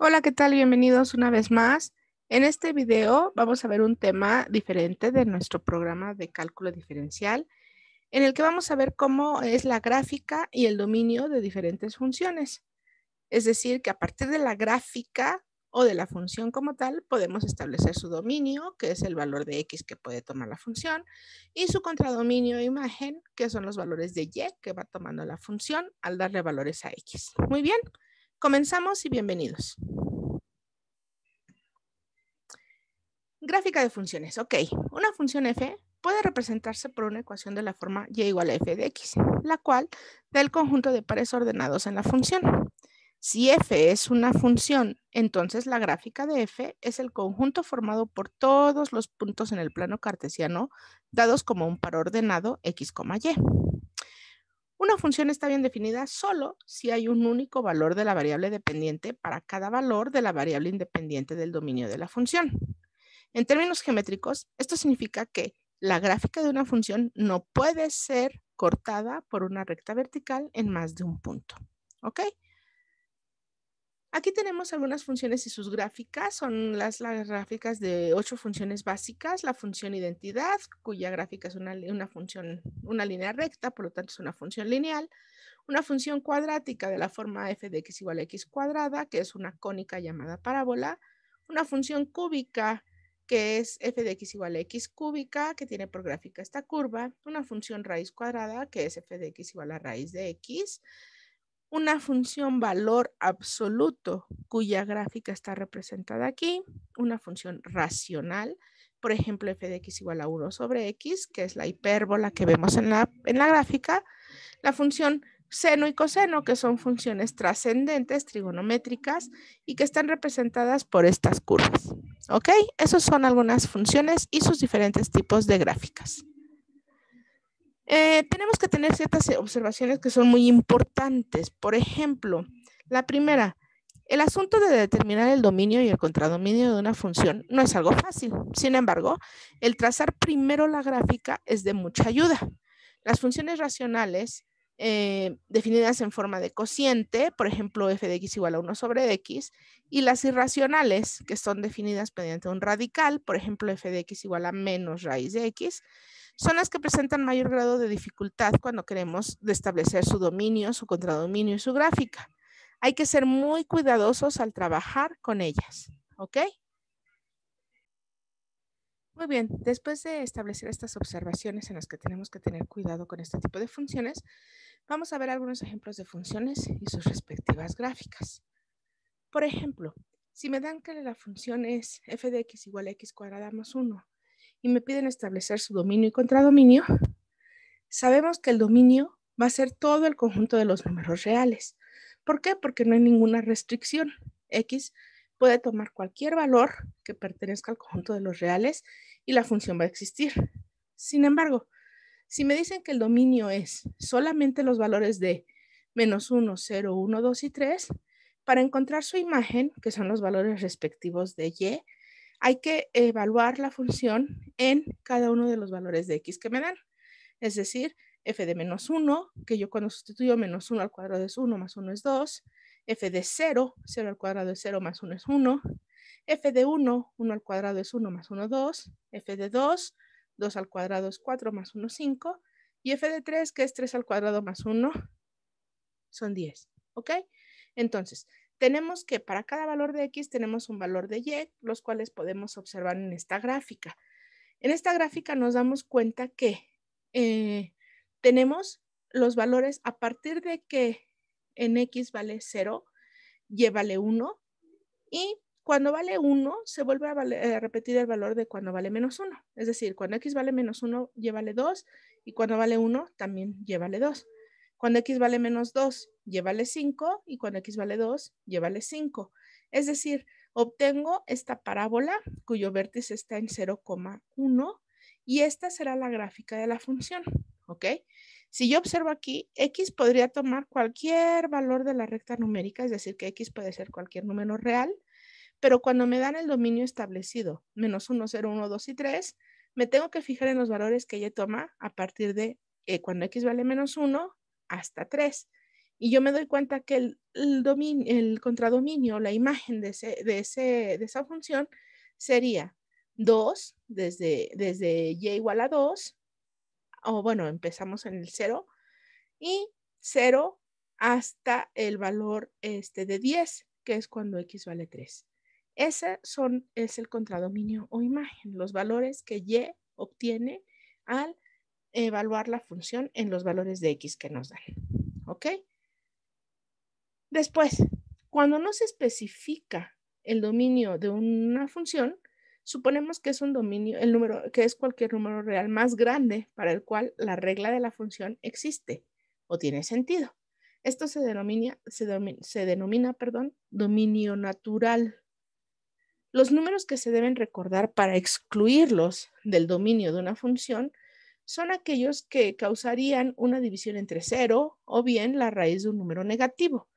Hola, ¿qué tal? Bienvenidos una vez más. En este video vamos a ver un tema diferente de nuestro programa de cálculo diferencial, en el que vamos a ver cómo es la gráfica y el dominio de diferentes funciones. Es decir, que a partir de la gráfica o de la función como tal, podemos establecer su dominio, que es el valor de x que puede tomar la función, y su contradominio e imagen, que son los valores de y que va tomando la función al darle valores a x. Muy bien, comenzamos y bienvenidos. Gráfica de funciones. Ok, una función f puede representarse por una ecuación de la forma y igual a f de x, la cual da el conjunto de pares ordenados en la función. Si f es una función, entonces la gráfica de f es el conjunto formado por todos los puntos en el plano cartesiano dados como un par ordenado x, y. Una función está bien definida solo si hay un único valor de la variable dependiente para cada valor de la variable independiente del dominio de la función. En términos geométricos, esto significa que la gráfica de una función no puede ser cortada por una recta vertical en más de un punto. ¿Ok? Aquí tenemos algunas funciones y sus gráficas. Son las gráficas de 8 funciones básicas. La función identidad, cuya gráfica es una función, una línea recta, por lo tanto es una función lineal. Una función cuadrática de la forma f de x igual a x cuadrada, que es una cónica llamada parábola. Una función cúbica, que es f de x igual a x cúbica, que tiene por gráfica esta curva. Una función raíz cuadrada, que es f de x igual a raíz de x. Una función valor absoluto, cuya gráfica está representada aquí. Una función racional, por ejemplo, f de x igual a 1 sobre x, que es la hipérbola que vemos en la gráfica. La función seno y coseno, que son funciones trascendentes, trigonométricas, y que están representadas por estas curvas. ¿Ok? Esas son algunas funciones y sus diferentes tipos de gráficas. Tenemos que tener ciertas observaciones que son muy importantes. Por ejemplo, la primera, el asunto de determinar el dominio y el contradominio de una función no es algo fácil. Sin embargo, el trazar primero la gráfica es de mucha ayuda. Las funciones racionales definidas en forma de cociente, por ejemplo, f de x igual a 1 sobre x, y las irracionales, que son definidas mediante un radical, por ejemplo, f de x igual a menos raíz de x, son las que presentan mayor grado de dificultad cuando queremos establecer su dominio, su contradominio y su gráfica. Hay que ser muy cuidadosos al trabajar con ellas, ¿ok? Muy bien, después de establecer estas observaciones en las que tenemos que tener cuidado con este tipo de funciones, vamos a ver algunos ejemplos de funciones y sus respectivas gráficas. Por ejemplo, si me dan que la función es f de x igual a x cuadrada más 1 y me piden establecer su dominio y contradominio, sabemos que el dominio va a ser todo el conjunto de los números reales. ¿Por qué? Porque no hay ninguna restricción. X puede tomar cualquier valor que pertenezca al conjunto de los reales y la función va a existir. Sin embargo, si me dicen que el dominio es solamente los valores de menos 1, 0, 1, 2 y 3, para encontrar su imagen, que son los valores respectivos de y, hay que evaluar la función en cada uno de los valores de x que me dan. Es decir, f de menos 1, que yo cuando sustituyo menos 1 al cuadrado es 1, más 1 es 2, f de 0, 0 al cuadrado es 0, más 1 es 1, f de 1, 1 al cuadrado es 1, más 1, 2, f de 2, 2 al cuadrado es 4, más 1, 5, y f de 3, que es 3 al cuadrado más 1, son 10, ¿ok? Entonces, tenemos que para cada valor de x tenemos un valor de y, los cuales podemos observar en esta gráfica. En esta gráfica nos damos cuenta que tenemos los valores a partir de que en x vale 0, y vale 1, y cuando vale 1 se vuelve a repetir el valor de cuando vale menos 1. Es decir, cuando x vale menos 1, y vale 2, y cuando vale 1, también y vale 2. Cuando x vale menos 2, y vale 5, y cuando x vale 2, y vale 5. Es decir, obtengo esta parábola cuyo vértice está en 0,1 y esta será la gráfica de la función, ¿ok? Si yo observo aquí, x podría tomar cualquier valor de la recta numérica, es decir, que x puede ser cualquier número real, pero cuando me dan el dominio establecido, menos 1, 0, 1, 2 y 3, me tengo que fijar en los valores que ella toma a partir de cuando x vale menos 1 hasta 3. Y yo me doy cuenta que el contradominio, la imagen de esa función sería 2 desde y igual a 2, o bueno, empezamos en el 0, y 0 hasta el valor de 10, que es cuando x vale 3. Ese es el contradominio o imagen, los valores que y obtiene al evaluar la función en los valores de x que nos dan. ¿Ok? Después, cuando no se especifica el dominio de una función, suponemos que es un dominio, el número, que es cualquier número real más grande para el cual la regla de la función existe o tiene sentido. Esto se denomina, dominio natural. Los números que se deben recordar para excluirlos del dominio de una función son aquellos que causarían una división entre 0 o bien la raíz de un número negativo,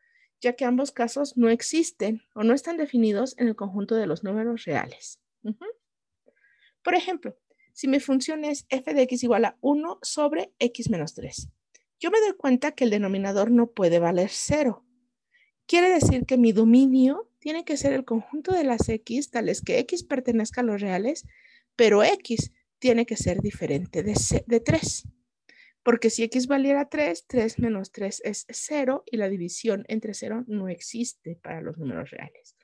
ya que ambos casos no existen o no están definidos en el conjunto de los números reales. Por ejemplo, si mi función es f de x igual a 1 sobre x menos 3, yo me doy cuenta que el denominador no puede valer 0. Quiere decir que mi dominio tiene que ser el conjunto de las x, tales que x pertenezca a los reales, pero x tiene que ser diferente de 3. Porque si x valiera 3, 3 menos 3 es 0 y la división entre 0 no existe para los números reales.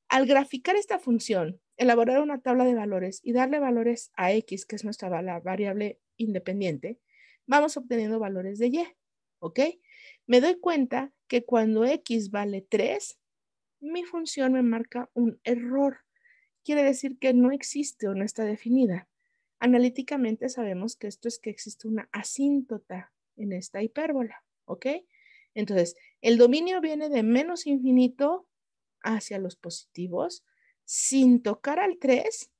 Al graficar esta función, elaborar una tabla de valores y darle valores a x, que es nuestra variable independiente, vamos obteniendo valores de y, ¿ok? Me doy cuenta que cuando x vale 3, mi función me marca un error. Quiere decir que no existe o no está definida. Analíticamente sabemos que esto es que existe una asíntota en esta hipérbola, ¿ok? Entonces, el dominio viene de menos infinito hacia los positivos sin tocar al 3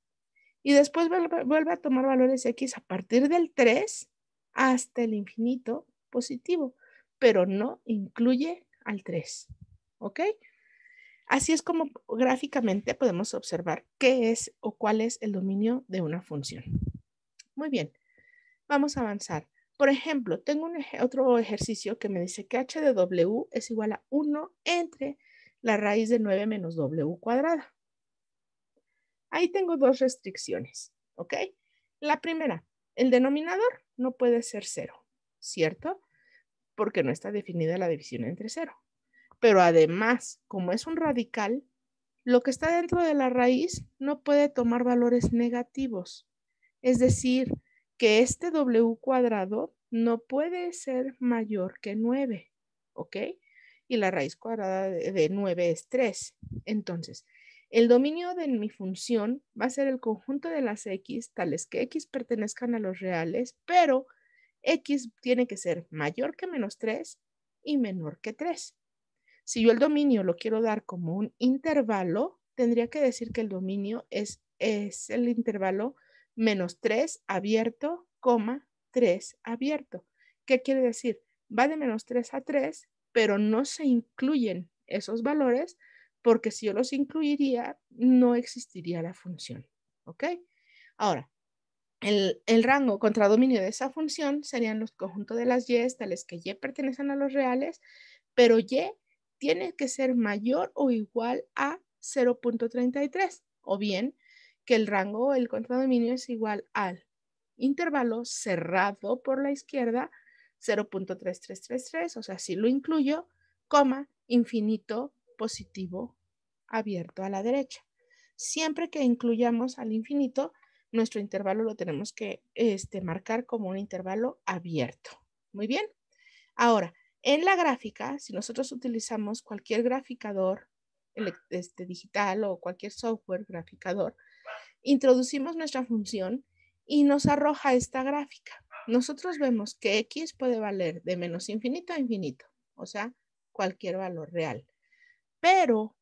y después vuelve a tomar valores x a partir del 3 hasta el infinito positivo, pero no incluye al 3, ¿ok? Así es como gráficamente podemos observar qué es o cuál es el dominio de una función. Muy bien, vamos a avanzar. Por ejemplo, tengo otro ejercicio que me dice que h de w es igual a 1 entre la raíz de 9 menos w cuadrada. Ahí tengo dos restricciones, ¿ok? La primera, el denominador no puede ser 0, ¿cierto? Porque no está definida la división entre 0. Pero además, como es un radical, lo que está dentro de la raíz no puede tomar valores negativos. Es decir, que este w cuadrado no puede ser mayor que 9, ¿ok? Y la raíz cuadrada de 9 es 3. Entonces, el dominio de mi función va a ser el conjunto de las x, tales que x pertenezcan a los reales, pero x tiene que ser mayor que menos 3 y menor que 3. Si yo el dominio lo quiero dar como un intervalo, tendría que decir que el dominio es el intervalo menos 3 abierto, 3 abierto. ¿Qué quiere decir? Va de menos 3 a 3, pero no se incluyen esos valores porque si yo los incluiría, no existiría la función. ¿Ok? Ahora, el rango contradominio de esa función serían los conjuntos de las y, tales que y pertenecen a los reales, pero y tiene que ser mayor o igual a 0.33, o bien que el rango o el contradominio es igual al intervalo cerrado por la izquierda, 0.3333, o sea, si lo incluyo, coma, infinito positivo abierto a la derecha. Siempre que incluyamos al infinito, nuestro intervalo lo tenemos que marcar como un intervalo abierto. Muy bien. Ahora, en la gráfica, si nosotros utilizamos cualquier graficador digital o cualquier software graficador, introducimos nuestra función y nos arroja esta gráfica. Nosotros vemos que x puede valer de menos infinito a infinito, o sea, cualquier valor real. Pero,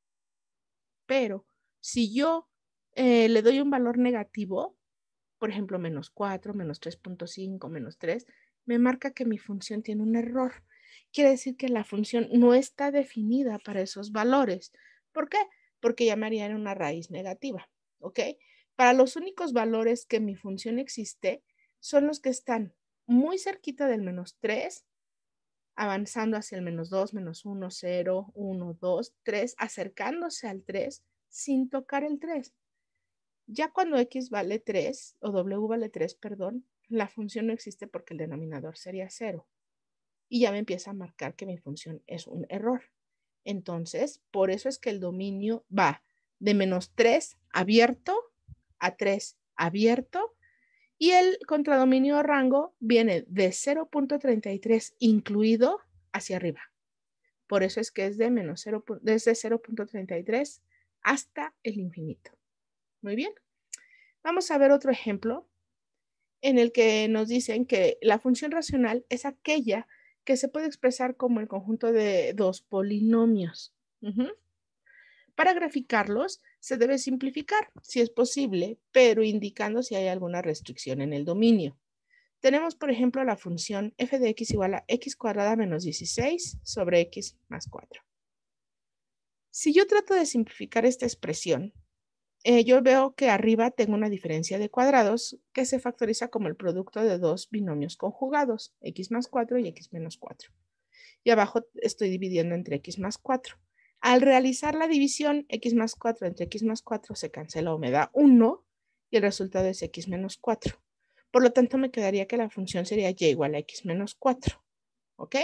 si yo le doy un valor negativo, por ejemplo, menos 4, menos 3.5, menos 3, me marca que mi función tiene un error. Quiere decir que la función no está definida para esos valores. ¿Por qué? Porque llamaría en una raíz negativa, ¿ok? Para los únicos valores que mi función existe son los que están muy cerquita del menos 3 avanzando hacia el -2, -1, 0, 1, 2, 3, acercándose al 3 sin tocar el 3. Ya cuando x vale 3, o w vale 3, perdón, la función no existe porque el denominador sería 0. Y ya me empieza a marcar que mi función es un error. Entonces, por eso es que el dominio va de -3 abierto a 3 abierto y el contradominio rango viene de 0.33 incluido hacia arriba. Por eso es que es de desde 0.33 hasta el infinito. Muy bien. Vamos a ver otro ejemplo en el que nos dicen que la función racional es aquella que se puede expresar como el conjunto de dos polinomios. Para graficarlos, se debe simplificar, si es posible, pero indicando si hay alguna restricción en el dominio. Tenemos, por ejemplo, la función f de x igual a x cuadrada menos 16 sobre x más 4. Si yo trato de simplificar esta expresión, yo veo que arriba tengo una diferencia de cuadrados que se factoriza como el producto de dos binomios conjugados, x más 4 y x menos 4. Y abajo estoy dividiendo entre x más 4. Al realizar la división, x más 4 entre x más 4 se cancela o me da 1 y el resultado es x menos 4. Por lo tanto, me quedaría que la función sería y igual a x menos 4. ¿Ok?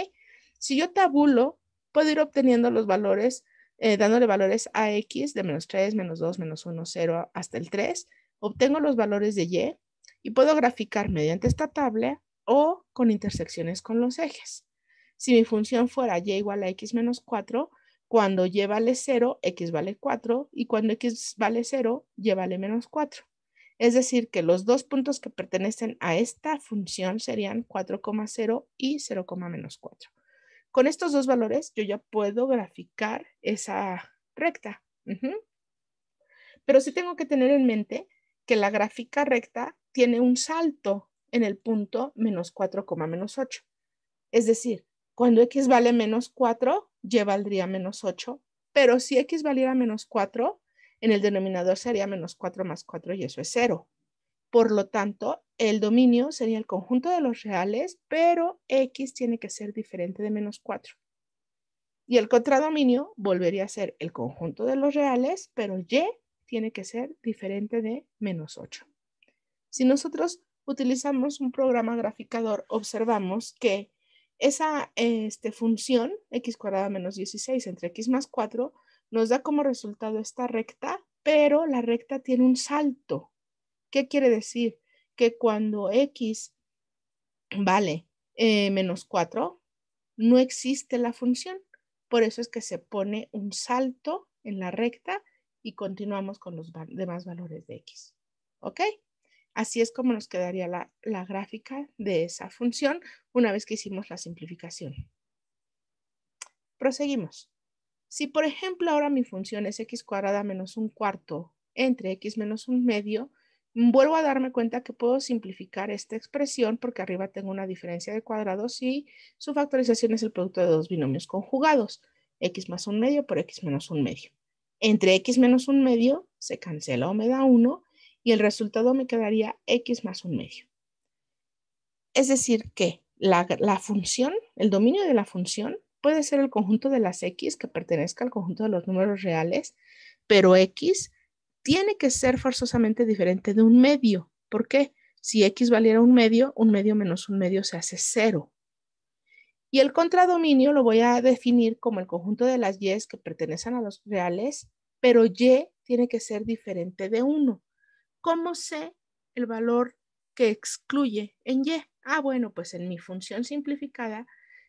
Si yo tabulo, puedo ir obteniendo los valores, dándole valores a x de menos 3, menos 2, menos 1, 0 hasta el 3. Obtengo los valores de y puedo graficar mediante esta tabla o con intersecciones con los ejes. Si mi función fuera y igual a x menos 4, cuando y vale 0, x vale 4, y cuando x vale 0, y vale menos 4. Es decir, que los dos puntos que pertenecen a esta función serían 4,0 y 0, menos 4. Con estos dos valores yo ya puedo graficar esa recta. Pero sí tengo que tener en mente que la gráfica recta tiene un salto en el punto menos 4, menos 8. Es decir, cuando x vale menos 4, y valdría menos 8, pero si x valiera menos 4, en el denominador sería menos 4 más 4 y eso es 0. Por lo tanto, el dominio sería el conjunto de los reales, pero x tiene que ser diferente de menos 4. Y el contradominio volvería a ser el conjunto de los reales, pero y tiene que ser diferente de menos 8. Si nosotros utilizamos un programa graficador, observamos que esa función x cuadrada menos 16 entre x más 4 nos da como resultado esta recta, pero la recta tiene un salto. ¿Qué quiere decir? Que cuando x vale menos 4, no existe la función. Por eso es que se pone un salto en la recta y continuamos con los demás valores de x. ¿Ok? Así es como nos quedaría la gráfica de esa función una vez que hicimos la simplificación. Proseguimos. Si, por ejemplo, ahora mi función es x cuadrada menos un cuarto entre x menos un medio, vuelvo a darme cuenta que puedo simplificar esta expresión porque arriba tengo una diferencia de cuadrados y su factorización es el producto de dos binomios conjugados, x más un medio por x menos un medio. Entre x menos un medio se cancela o me da 1 y el resultado me quedaría x más un medio. Es decir que la función, el dominio de la función puede ser el conjunto de las x que pertenezca al conjunto de los números reales, pero x tiene que ser forzosamente diferente de un medio. ¿Por qué? Si x valiera un medio menos un medio se hace 0. Y el contradominio lo voy a definir como el conjunto de las y's que pertenecen a los reales, pero y tiene que ser diferente de 1. ¿Cómo sé el valor que excluye en y? Bueno, pues en mi función simplificada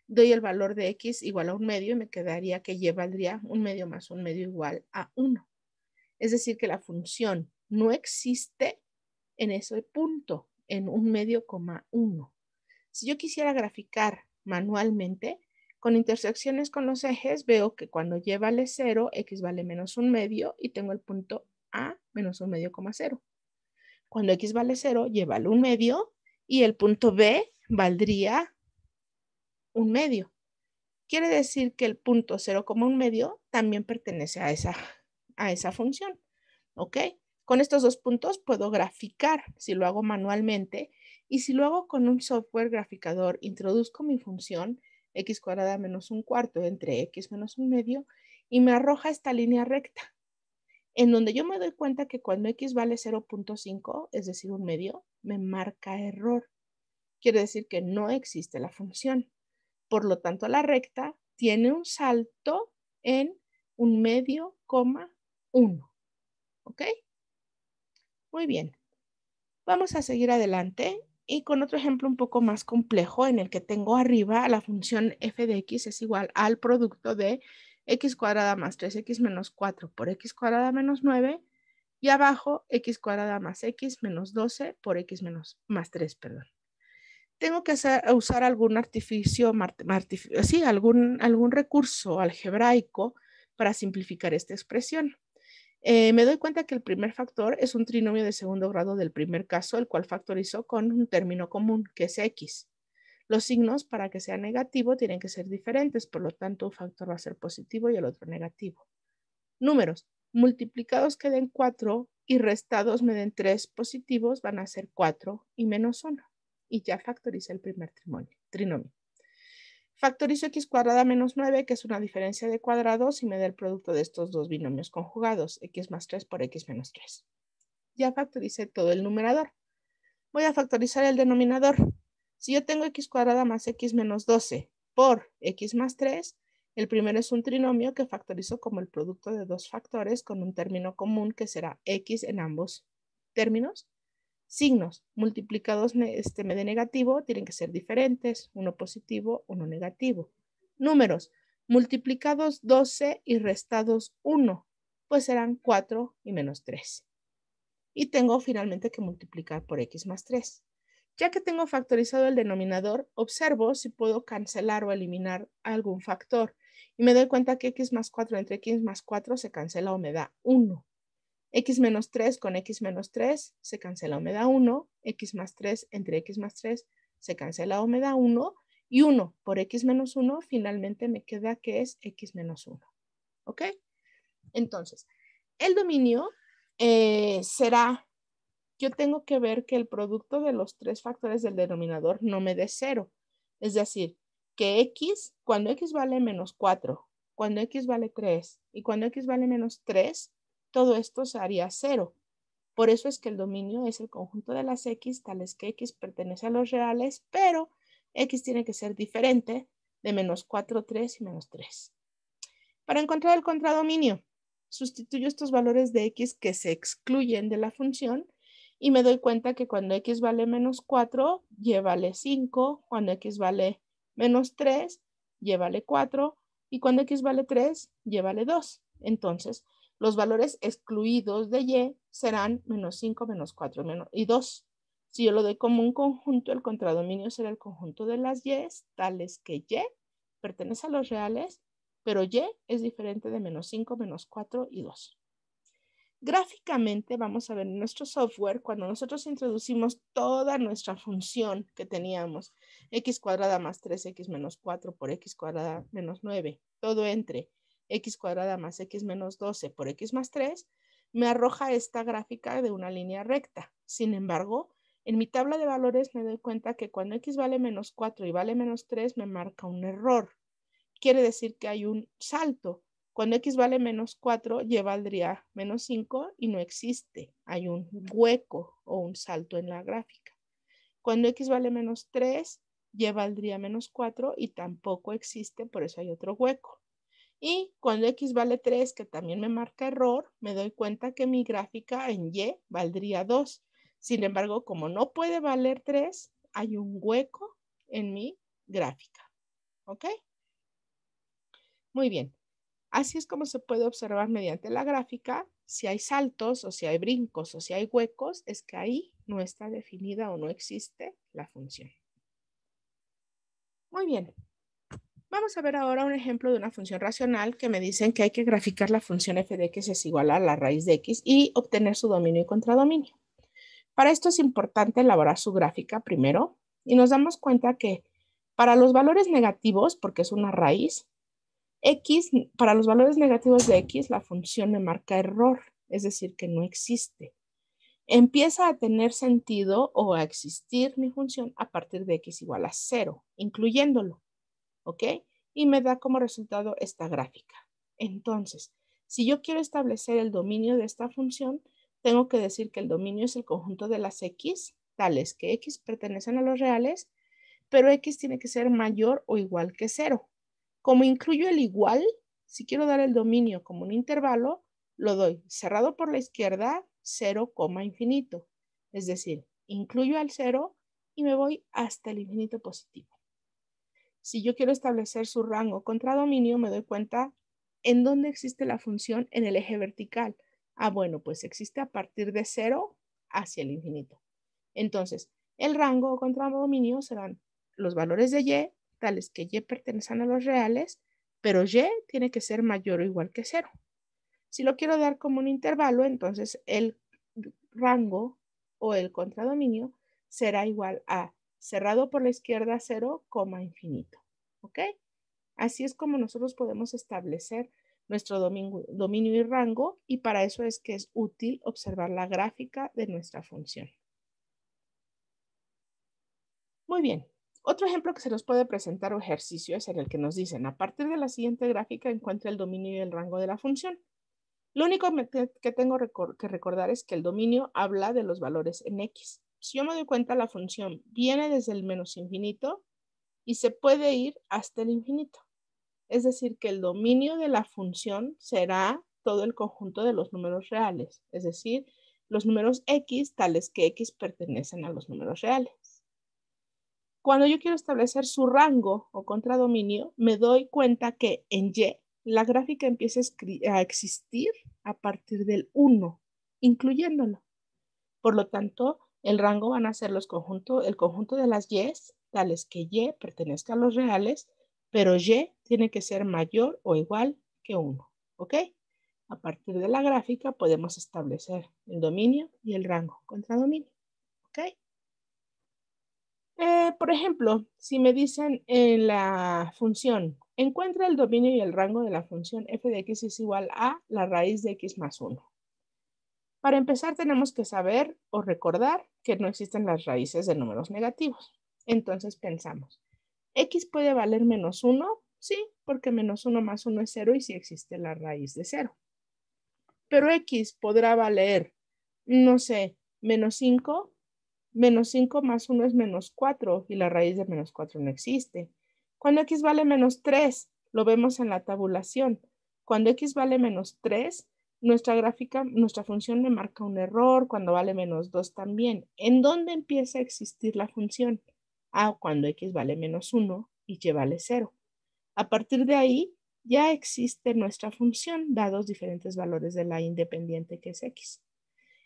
doy el valor de x igual a un medio y me quedaría que y valdría un medio más un medio igual a 1. Es decir, que la función no existe en ese punto, en un medio coma 1. Si yo quisiera graficar manualmente, con intersecciones con los ejes, veo que cuando y vale 0, x vale menos un medio y tengo el punto A menos un medio coma 0. Cuando x vale 0, y vale un medio y el punto B valdría un medio. Quiere decir que el punto 0,1 medio también pertenece a esa función. ¿Ok? Con estos dos puntos puedo graficar si lo hago manualmente y si lo hago con un software graficador, introduzco mi función, x cuadrada menos un cuarto entre x menos un medio y me arroja esta línea recta, en donde yo me doy cuenta que cuando x vale 0.5, es decir, un medio, me marca error. Quiere decir que no existe la función. Por lo tanto, la recta tiene un salto en un medio, 1. ¿Ok? Muy bien. Vamos a seguir adelante y con otro ejemplo un poco más complejo en el que tengo arriba la función f de x es igual al producto de x cuadrada más 3x menos 4 por x cuadrada menos 9 y abajo x cuadrada más x menos 12 por x menos más 3, perdón. Tengo que usar algún artificio, sí, algún recurso algebraico para simplificar esta expresión. Me doy cuenta que el primer factor es un trinomio de segundo grado del primer caso, el cual factorizo con un término común, que es x. Los signos, para que sea negativo, tienen que ser diferentes, por lo tanto, un factor va a ser positivo y el otro negativo. Números, multiplicados que den 4 y restados me den 3 positivos, van a ser 4 y menos 1. Y ya factoricé el primer trinomio. Factorizo x cuadrada menos 9, que es una diferencia de cuadrados, y me da el producto de estos dos binomios conjugados, x más 3 por x menos 3. Ya factoricé todo el numerador. Voy a factorizar el denominador. Si yo tengo x cuadrada más x menos 12 por x más 3, el primero es un trinomio que factorizo como el producto de dos factores con un término común que será x en ambos términos. Signos multiplicados me dé negativo, tienen que ser diferentes, uno positivo, uno negativo. Números multiplicados 12 y restados 1, pues serán 4 y menos 3. Y tengo finalmente que multiplicar por x más 3. Ya que tengo factorizado el denominador, observo si puedo cancelar o eliminar algún factor. Y me doy cuenta que x más 4 entre x más 4 se cancela o me da 1. X menos 3 con x menos 3 se cancela o me da 1. X más 3 entre x más 3 se cancela o me da 1. Y 1 por x menos 1 finalmente me queda que es x menos 1. ¿Ok? Entonces, el dominio será, yo tengo que ver que el producto de los tres factores del denominador no me dé 0. Es decir, que x, cuando x vale menos 4, cuando x vale 3 y cuando x vale menos 3, todo esto se haría 0. Por eso es que el dominio es el conjunto de las x, tales que x pertenece a los reales, pero x tiene que ser diferente de menos 4, 3 y menos 3. Para encontrar el contradominio, sustituyo estos valores de x que se excluyen de la función y me doy cuenta que cuando x vale menos 4, y vale 5, cuando x vale menos 3, y vale 4, y cuando x vale 3, y vale 2. Entonces, los valores excluidos de y serán menos 5, menos 4 y 2. Si yo lo doy como un conjunto, el contradominio será el conjunto de las y, tales que y pertenece a los reales, pero y es diferente de menos 5, menos 4 y 2. Gráficamente vamos a ver en nuestro software, cuando nosotros introducimos toda nuestra función que teníamos, x cuadrada más 3x menos 4 por x cuadrada menos 9, todo entre x cuadrada más x menos 12 por x más 3, me arroja esta gráfica de una línea recta. Sin embargo, en mi tabla de valores me doy cuenta que cuando x vale menos 4 y vale menos 3, me marca un error. Quiere decir que hay un salto. Cuando x vale menos 4, y valdría menos 5 y no existe. Hay un hueco o un salto en la gráfica. Cuando x vale menos 3, y valdría menos 4 y tampoco existe, por eso hay otro hueco. Y cuando x vale 3, que también me marca error, me doy cuenta que mi gráfica en y valdría 2. Sin embargo, como no puede valer 3, hay un hueco en mi gráfica. ¿Ok? Muy bien. Así es como se puede observar mediante la gráfica. Si hay saltos o si hay brincos o si hay huecos, es que ahí no está definida o no existe la función. Muy bien. Vamos a ver ahora un ejemplo de una función racional que me dicen que hay que graficar la función f de x es igual a la raíz de x y obtener su dominio y contradominio. Para esto es importante elaborar su gráfica primero y nos damos cuenta que para los valores negativos, porque es una raíz, x, para los valores negativos de x, la función me marca error, es decir, que no existe. Empieza a tener sentido o a existir mi función a partir de x igual a 0, incluyéndolo. ¿ok? Y me da como resultado esta gráfica. Entonces, si yo quiero establecer el dominio de esta función, tengo que decir que el dominio es el conjunto de las x, tales que x pertenecen a los reales, pero x tiene que ser mayor o igual que 0. Como incluyo el igual, si quiero dar el dominio como un intervalo, lo doy cerrado por la izquierda, 0, infinito. Es decir, incluyo al 0 y me voy hasta el infinito positivo. Si yo quiero establecer su rango contra dominio, me doy cuenta en dónde existe la función en el eje vertical. Ah, bueno, pues existe a partir de 0 hacia el infinito. Entonces, el rango contra dominio serán los valores de y, tales que y pertenecen a los reales, pero y tiene que ser mayor o igual que 0. Si lo quiero dar como un intervalo, entonces el rango o el contradominio será igual a cerrado por la izquierda 0, infinito. ¿Ok? Así es como nosotros podemos establecer nuestro dominio y rango, y para eso es que es útil observar la gráfica de nuestra función. Muy bien. Otro ejemplo que se nos puede presentar o ejercicio es en el que nos dicen, a partir de la siguiente gráfica encuentra el dominio y el rango de la función. Lo único que tengo que recordar es que el dominio habla de los valores en x. Si yo me doy cuenta, la función viene desde el menos infinito y se puede ir hasta el infinito. Es decir, que el dominio de la función será todo el conjunto de los números reales, es decir, los números x, tales que x pertenecen a los números reales. Cuando yo quiero establecer su rango o contradominio, me doy cuenta que en y la gráfica empieza a existir a partir del 1, incluyéndolo. Por lo tanto, el rango van a ser el conjunto de las y, tales que y pertenezca a los reales, pero y tiene que ser mayor o igual que 1. ¿Ok? A partir de la gráfica podemos establecer el dominio y el rango contradominio. ¿Ok? Por ejemplo, si me dicen en la función, encuentra el dominio y el rango de la función f de x es igual a la raíz de x más 1. Para empezar, tenemos que saber o recordar que no existen las raíces de números negativos. Entonces pensamos, ¿x puede valer menos 1? Sí, porque menos 1 más 1 es 0 y sí existe la raíz de 0. Pero x podrá valer, no sé, menos 5. Menos 5 más 1 es menos 4 y la raíz de menos 4 no existe. Cuando x vale menos 3, lo vemos en la tabulación. Cuando x vale menos 3, nuestra función me marca un error. Cuando vale menos 2 también. ¿En dónde empieza a existir la función? Ah, cuando x vale menos 1 y y vale 0. A partir de ahí, ya existe nuestra función, dados diferentes valores de la independiente que es x.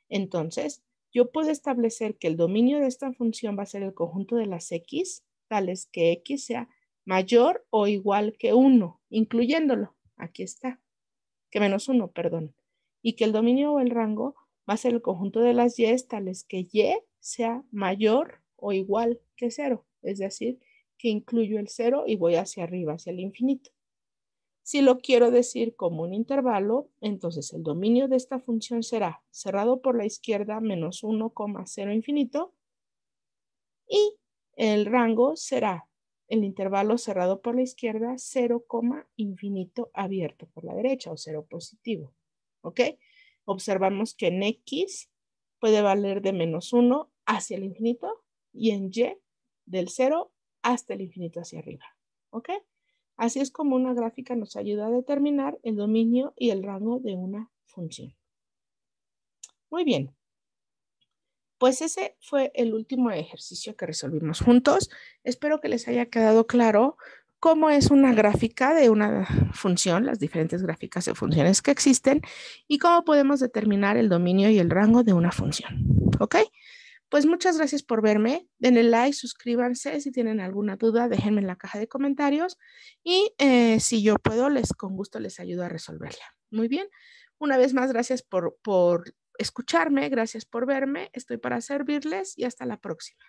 Entonces, yo puedo establecer que el dominio de esta función va a ser el conjunto de las x, tales que x sea mayor o igual que 1, incluyéndolo. Aquí está. Que menos 1, perdón. Y que el dominio o el rango va a ser el conjunto de las y, tales que y sea mayor o igual que 0. Es decir, que incluyo el 0 y voy hacia arriba, hacia el infinito. Si lo quiero decir como un intervalo, entonces el dominio de esta función será cerrado por la izquierda menos 1, 0 infinito, y el rango será el intervalo cerrado por la izquierda 0, infinito abierto por la derecha o 0 positivo. ¿Ok? Observamos que en x puede valer de menos 1 hacia el infinito y en y del 0 hasta el infinito hacia arriba. ¿Ok? Así es como una gráfica nos ayuda a determinar el dominio y el rango de una función. Muy bien. Pues ese fue el último ejercicio que resolvimos juntos. Espero que les haya quedado claro cómo es una gráfica de una función, las diferentes gráficas de funciones que existen, y cómo podemos determinar el dominio y el rango de una función. ¿Ok? Pues muchas gracias por verme. Denle like, suscríbanse. Si tienen alguna duda, déjenme en la caja de comentarios. Y si yo puedo, con gusto les ayudo a resolverla. Muy bien. Una vez más, gracias por escucharme. Gracias por verme. Estoy para servirles y hasta la próxima.